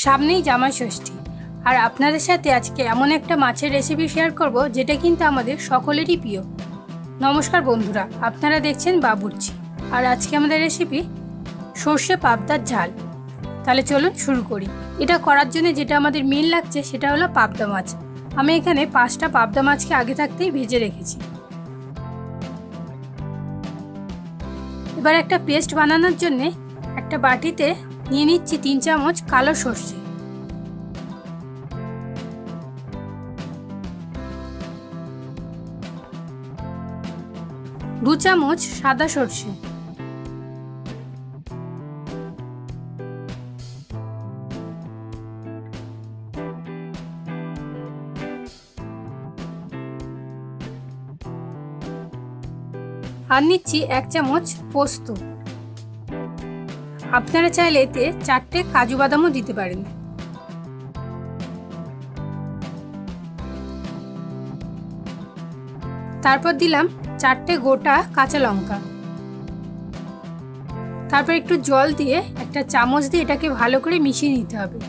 সামনেই জামাই ষষ্ঠী, আর আপনাদের সাথে আজকে এমন একটা মাছের রেসিপি শেয়ার করব যেটা কিন্তু আমাদের সকলেরই প্রিয়। নমস্কার বন্ধুরা, আপনারা দেখছেন বাবুর্চি, আর আজকে আমাদের রেসিপি সর্ষে পাবদার ঝাল। তাহলে চলুন শুরু করি। এটা করার জন্য যেটা আমাদের মেন লাগছে সেটা হলো পাবদা মাছ। আমি এখানে 5টা পাবদা মাছকে আগে থাকতেই ভেজে রেখেছি। এবার একটা পেস্ট বানানোর জন্য একটা বাটিতে নিয়ে নিচ্ছি 3 চামচ কালো সর্ষে, 2 চামচ সাদা সর্ষে, আর নিচ্ছি 1 চামচ পোস্ত। আপনারা চাইলে এতে 4টে কাজু বাদামও দিতে পারেন। তারপর দিলাম 4টে গোটা কাঁচা লঙ্কা। তারপর একটু জল দিয়ে একটা চামচ দিয়ে এটাকে ভালো করে মিশিয়ে নিতে হবে।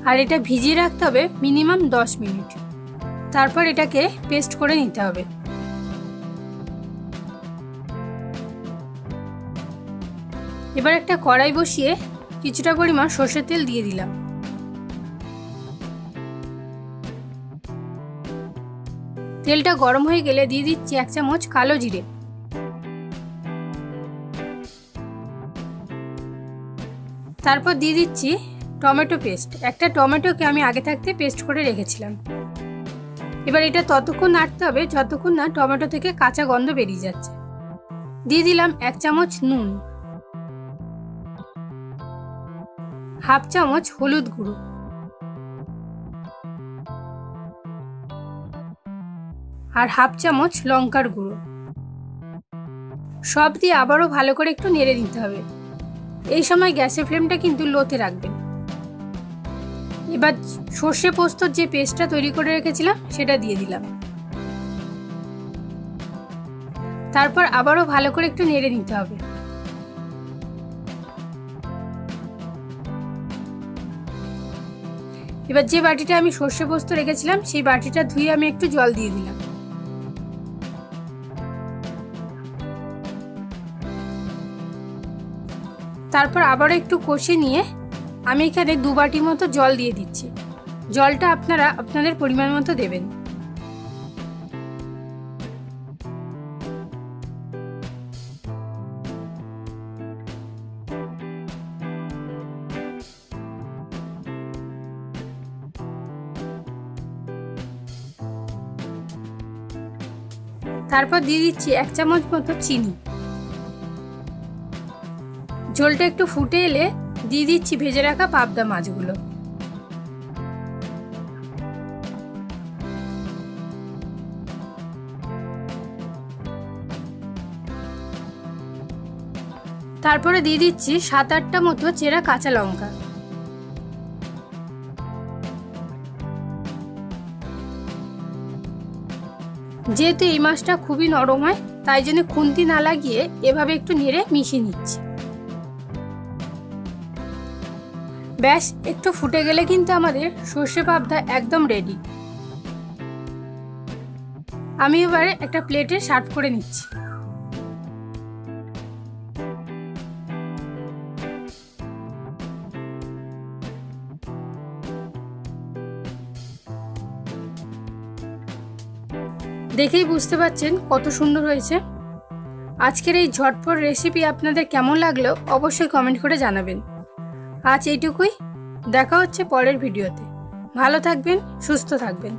আর এটা ভিজিয়ে রাখতে হবে মিনিমাম 10 মিনিট। তারপর এটাকে পেস্ট করে নিতে হবে। এবার একটা কড়াই বসিয়ে কিছুটা পরিমাণ সরষের তেল দিয়ে দিলাম। তেলটা গরম হয়ে গেলে দিয়ে দিচ্ছি 1 চামচ কালো জিরে। তারপর দিয়ে দিচ্ছি টমেটো পেস্ট। একটা টমেটোকে আমি আগে থাকতে পেস্ট করে রেখেছিলাম। এবার এটা ততক্ষণ নাড়তে হবে যতক্ষণ না টমেটো থেকে কাঁচা গন্ধ বেরিয়ে যাচ্ছে। দিয়ে দিলাম 1 চামচ নুন, 1/2 চামচ হলুদ গুঁড়ো, আর 1/2 চামচ লঙ্কার গুঁড়ো। সব দিয়ে আবারও ভালো করে একটু নেড়ে দিতে হবে। এই সময় গ্যাসের ফ্লেমটা কিন্তু লোতে রাখবেন। এবার সর্ষে পোস্তর যে পেস্টটা তৈরি করে রেখেছিলাম সেটা দিয়ে দিলাম। তারপর আবারও ভালো করে একটু নেড়ে নিতে হবে। এবার যে বাটিটা আমি সর্ষে পোস্ত রেখেছিলাম সেই বাটিটা ধুয়ে আমি একটু জল দিয়ে দিলাম। তারপর আবারও একটু কষিয়ে নিয়ে আমি এখানে 2 বাটি মতো জল দিয়ে দিচ্ছি। জলটা আপনারা আপনাদের পরিমাণ মতো দেবেন। তারপর দিয়ে দিচ্ছি 1 চামচ মতো চিনি। ঝোলটা একটু ফুটে এলে দিয়ে দিচ্ছি ভেজে রাখা পাবদা মাছগুলো। তারপরে দিয়ে দিচ্ছি 7-8টা মতো চেরা কাঁচা লঙ্কা। যেহেতু এই মাছটা খুবই নরম হয় তাই জন্য খুন্তি না লাগিয়ে এভাবে একটু নেড়ে মিশিয়ে নিচ্ছি। ব্যাস, একটু ফুটে গেলে কিন্তু আমাদের সর্ষে পাবদা একদম রেডি। আমি এবারে একটা প্লেটে সার্ভ করে নিচ্ছি। দেখেই বুঝতে পারছেন কত সুন্দর হয়েছে। আজকের এই ঝটপট রেসিপি আপনাদের কেমন লাগলো অবশ্যই কমেন্ট করে জানাবেন। আজ এইটুকুই, দেখা হচ্ছে পরের ভিডিওতে। ভালো থাকবেন, সুস্থ থাকবেন।